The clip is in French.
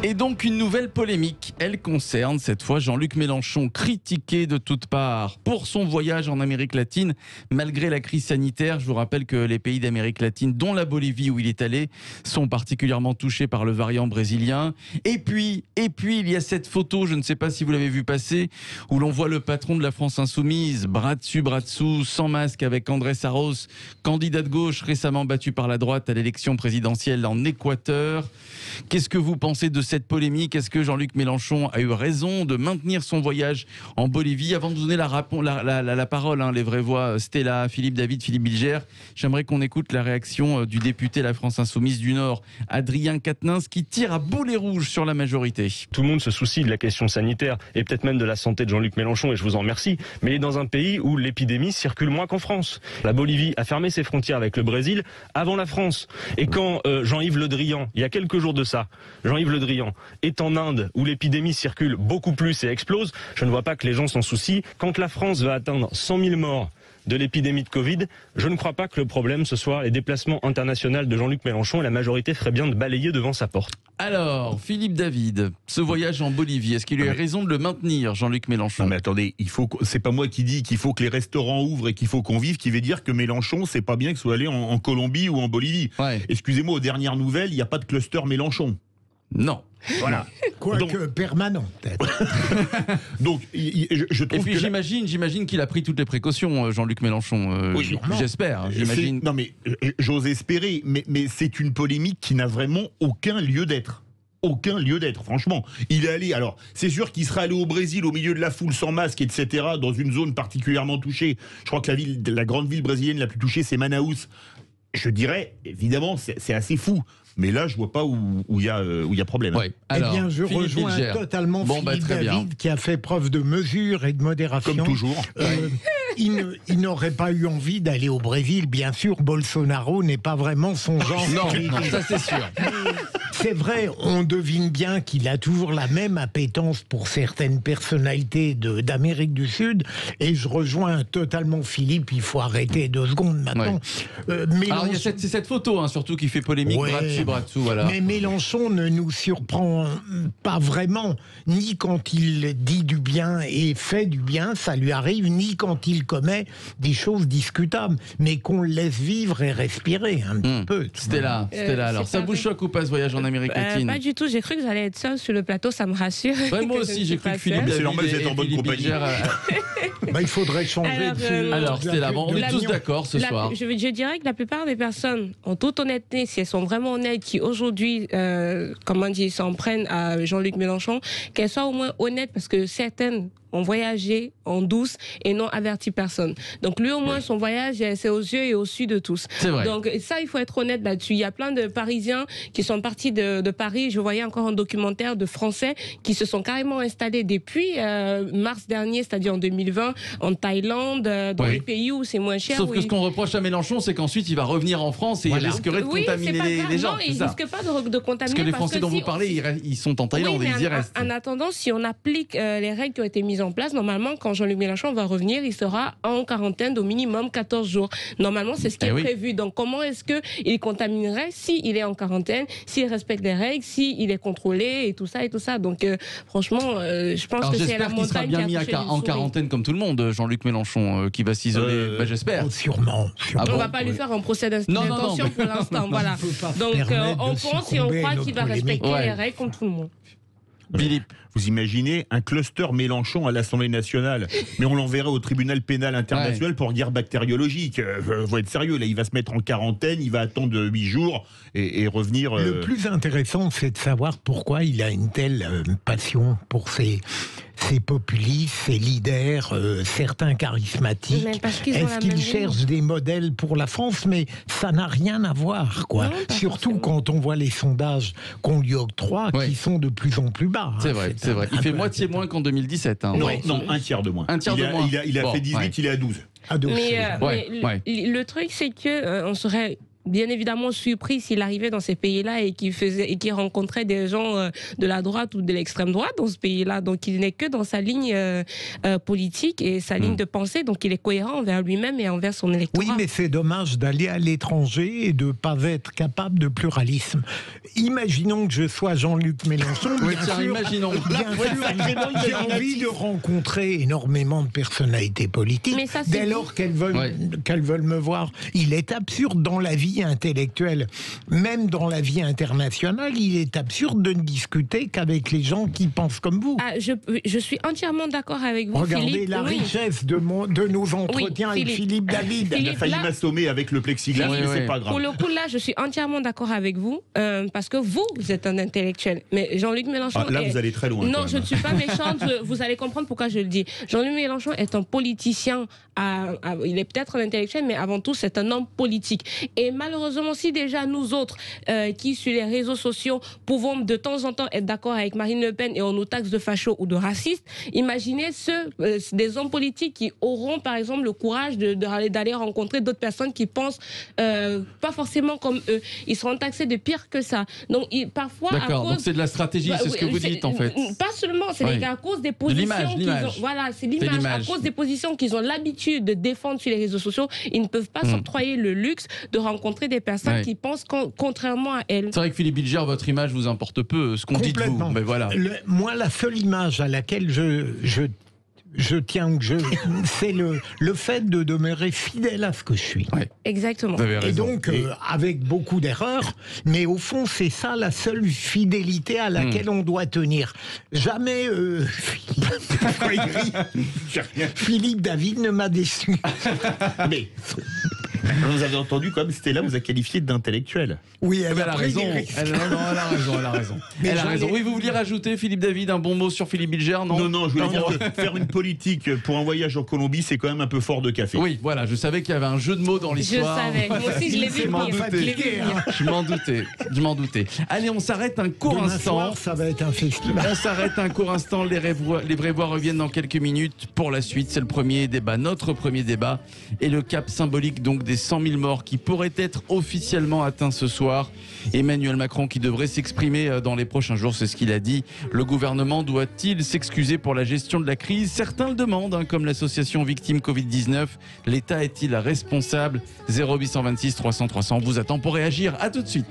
Et donc une nouvelle polémique, elle concerne cette fois Jean-Luc Mélenchon, critiqué de toutes parts pour son voyage en Amérique latine malgré la crise sanitaire. Je vous rappelle que les pays d'Amérique latine, dont la Bolivie où il est allé, sont particulièrement touchés par le variant brésilien. Et puis il y a cette photo, je ne sais pas si vous l'avez vu passer, où l'on voit le patron de la France Insoumise, bras dessus, bras dessous, sans masque, avec André Saros, candidat de gauche récemment battu par la droite à l'élection présidentielle en Équateur. Qu'est-ce que vous pensez de cette polémique? Est-ce que Jean-Luc Mélenchon a eu raison de maintenir son voyage en Bolivie? Avant de vous donner la parole, les vraies voix, Stella, Philippe David, Philippe Bilger, j'aimerais qu'on écoute la réaction du député La France Insoumise du Nord, Adrien Quatennens, qui tire à boulet rouge sur la majorité. Tout le monde se soucie de la question sanitaire et peut-être même de la santé de Jean-Luc Mélenchon, et je vous en remercie, mais il est dans un pays où l'épidémie circule moins qu'en France. La Bolivie a fermé ses frontières avec le Brésil avant la France. Et quand Jean-Yves Le Drian, il y a quelques jours de ça, Jean-Yves Le Drian est en Inde où l'épidémie circule beaucoup plus et explose, je ne vois pas que les gens s'en soucient. Quand la France va atteindre 100 000 morts de l'épidémie de Covid, je ne crois pas que le problème ce soit les déplacements internationaux de Jean-Luc Mélenchon, et la majorité ferait bien de balayer devant sa porte. Alors, Philippe David, ce voyage en Bolivie, est-ce qu'il a eu raison de le maintenir, Jean-Luc Mélenchon? Non mais attendez, c'est pas moi qui dis qu'il faut que les restaurants ouvrent et qu'il faut qu'on vive, qui veut dire que Mélenchon, c'est pas bien que soit allé en Colombie ou en Bolivie. Ouais. Excusez-moi, aux dernières nouvelles, il n'y a pas de cluster Mélenchon. Non. Voilà. Quoique permanent, peut-être. Donc, je trouve et puis j'imagine qu'il a pris toutes les précautions, Jean-Luc Mélenchon. Oui, j'espère. J'imagine. Non mais j'ose espérer, mais c'est une polémique qui n'a vraiment aucun lieu d'être. Aucun lieu d'être, franchement. Il est allé, alors, c'est sûr qu'il serait allé au Brésil, au milieu de la foule, sans masque, etc., dans une zone particulièrement touchée. Je crois que la grande ville brésilienne la plus touchée, c'est Manaus. Je dirais, évidemment, c'est assez fou. Mais là, je vois pas où il y a problème. Ouais. Alors, eh bien, je Philippe rejoins Bilger. totalement Philippe très bien. David, qui a fait preuve de mesure et de modération. Comme toujours. Il n'aurait pas eu envie d'aller au Brésil. Bien sûr, Bolsonaro n'est pas vraiment son genre. Non, ça c'est sûr. C'est vrai, on devine bien qu'il a toujours la même appétence pour certaines personnalités d'Amérique du Sud. Et je rejoins totalement Philippe, il faut arrêter 2 secondes maintenant. Alors, il y a cette photo, surtout, qui fait polémique, Ouais. bras dessous, voilà. Mais Mélenchon ne nous surprend pas vraiment, ni quand il dit du bien et fait du bien, ça lui arrive, ni quand il commet des choses discutables, mais qu'on le laisse vivre et respirer un petit peu. Stella, alors, ça vous choque ou pas ce voyage en Amérique latine? Pas du tout, j'ai cru que j'allais être seule sur le plateau, ça me rassure. Ouais, moi aussi, j'ai cru que Philippe C'est normal, vous êtes en bonne Philippe compagnie. Bilger, Il faudrait changer Alors, Stella, on est tous d'accord ce soir. Je dirais que la plupart des personnes, en toute honnêteté, si elles sont vraiment honnêtes, qui aujourd'hui, s'en prennent à Jean-Luc Mélenchon, qu'elles soient au moins honnêtes, parce que certaines ont voyagé en douce et n'ont averti personne. Donc lui, au moins, son voyage, c'est aux yeux et au su de tous. C'est vrai. Donc ça, il faut être honnête là-dessus. Il y a plein de Parisiens qui sont partis de Paris. Je voyais encore un documentaire de Français qui se sont carrément installés depuis mars dernier, c'est-à-dire en 2020, en Thaïlande, dans les pays où c'est moins cher. Sauf que ce qu'on reproche à Mélenchon, c'est qu'ensuite il va revenir en France et il risquerait de contaminer les gens. Non, il risque pas de contaminer. Parce que les Français dont vous parlez, ils sont en Thaïlande et ils y restent. En attendant, si on applique les règles qui ont été mises en place, normalement, quand Jean-Luc Mélenchon va revenir, il sera en quarantaine d'au minimum 14 jours. Normalement, c'est ce qui est prévu. Donc, comment est-ce qu'il contaminerait s'il est en quarantaine, s'il respecte les règles, s'il est contrôlé et tout ça et tout ça. Donc, franchement, je pense que c'est la montagne qui sera bien mis en quarantaine comme tout le monde, Jean-Luc Mélenchon, qui va s'isoler. J'espère. Sûrement. Ah bon, on va pas lui faire un procès d'intention pour l'instant. Voilà. Donc, on pense et on croit qu'il va respecter les règles comme tout le monde. Philippe. Vous imaginez un cluster Mélenchon à l'Assemblée nationale, mais on l'enverrait au tribunal pénal international pour guerre bactériologique. Faut être sérieux, là, il va se mettre en quarantaine, il va attendre 8 jours et revenir. Le plus intéressant, c'est de savoir pourquoi il a une telle passion pour ces populistes, ces leaders, certains charismatiques. Est-ce qu'il cherche des modèles pour la France? Mais ça n'a rien à voir, quoi. Non, surtout quand on voit les sondages qu'on lui octroie, qui sont de plus en plus bas. C'est vrai, c'est vrai. Il fait moitié moins qu'en 2017. Non, un tiers de moins. Un tiers de moins. Il a fait 18, il est à 12. Mais le truc, c'est que on serait bien évidemment surpris s'il arrivait dans ces pays-là et qu'il rencontrait des gens de la droite ou de l'extrême droite dans ce pays-là. Donc il n'est que dans sa ligne politique et sa ligne de pensée. Donc il est cohérent envers lui-même et envers son électorat. Oui, mais c'est dommage d'aller à l'étranger et de ne pas être capable de pluralisme. Imaginons que je sois Jean-Luc Mélenchon. Oui, tiens, imaginons. J'ai envie de rencontrer énormément de personnalités politiques. Mais ça, dès lors qu'elles veulent me voir. Il est absurde dans la vie intellectuelle, même dans la vie internationale, il est absurde de ne discuter qu'avec les gens qui pensent comme vous. Ah, je suis entièrement d'accord avec vous, Regardez Philippe. La richesse de nos entretiens avec Philippe David. Il a failli m'assommer avec le plexiglas, mais c'est pas grave. Pour le coup, là, je suis entièrement d'accord avec vous, parce que vous êtes un intellectuel. Mais Jean-Luc Mélenchon... là, vous allez très loin. Non, je ne suis pas méchante, vous allez comprendre pourquoi je le dis. Jean-Luc Mélenchon est un politicien, il est peut-être un intellectuel, mais avant tout, c'est un homme politique. Et malheureusement, si déjà nous autres, qui sur les réseaux sociaux, pouvons de temps en temps être d'accord avec Marine Le Pen et on nous taxe de fachos ou de racistes, imaginez des hommes politiques qui auront, par exemple, le courage d'aller rencontrer d'autres personnes qui pensent pas forcément comme eux. Ils seront taxés de pire que ça. Donc, parfois... D'accord, donc c'est de la stratégie, c'est ce que vous dites, en fait. Pas seulement, c'est à cause des positions qu'ils ont... Voilà, c'est l'image. À cause des positions qu'ils ont l'habitude de défendre sur les réseaux sociaux, ils ne peuvent pas s'octroyer le luxe de rencontrer des personnes qui pensent contrairement à elles. C'est vrai que Philippe Bilger, votre image vous importe peu, ce qu'on dit de vous. Mais voilà. Moi, la seule image à laquelle je tiens, c'est le fait de demeurer fidèle à ce que je suis. Ouais. Exactement. Et donc, avec beaucoup d'erreurs, mais au fond, c'est ça la seule fidélité à laquelle on doit tenir. Jamais Philippe David ne m'a déçu. Mais vous avez entendu quand même, Stella vous a qualifié d'intellectuel. Oui, elle a raison. Elle a raison. Elle a raison. Oui, vous vouliez rajouter, Philippe David, un bon mot sur Philippe Bilger, non? Non, je voulais dire que faire une politique pour un voyage en Colombie, c'est quand même un peu fort de café. Oui, voilà, je savais qu'il y avait un jeu de mots dans l'histoire. Je savais, moi aussi je l'ai vu venir. Je m'en doutais. Allez, on s'arrête un court instant. Soir, ça va être un festival. On s'arrête un court instant, les vraies voix reviennent dans quelques minutes. Pour la suite, c'est le premier débat, notre premier débat, et le cap symbolique donc des 100 000 morts qui pourraient être officiellement atteints ce soir. Emmanuel Macron qui devrait s'exprimer dans les prochains jours, c'est ce qu'il a dit. Le gouvernement doit-il s'excuser pour la gestion de la crise? Certains le demandent, comme l'association Victimes Covid-19. L'État est-il responsable? 0826 300 300 vous attend pour réagir. À tout de suite.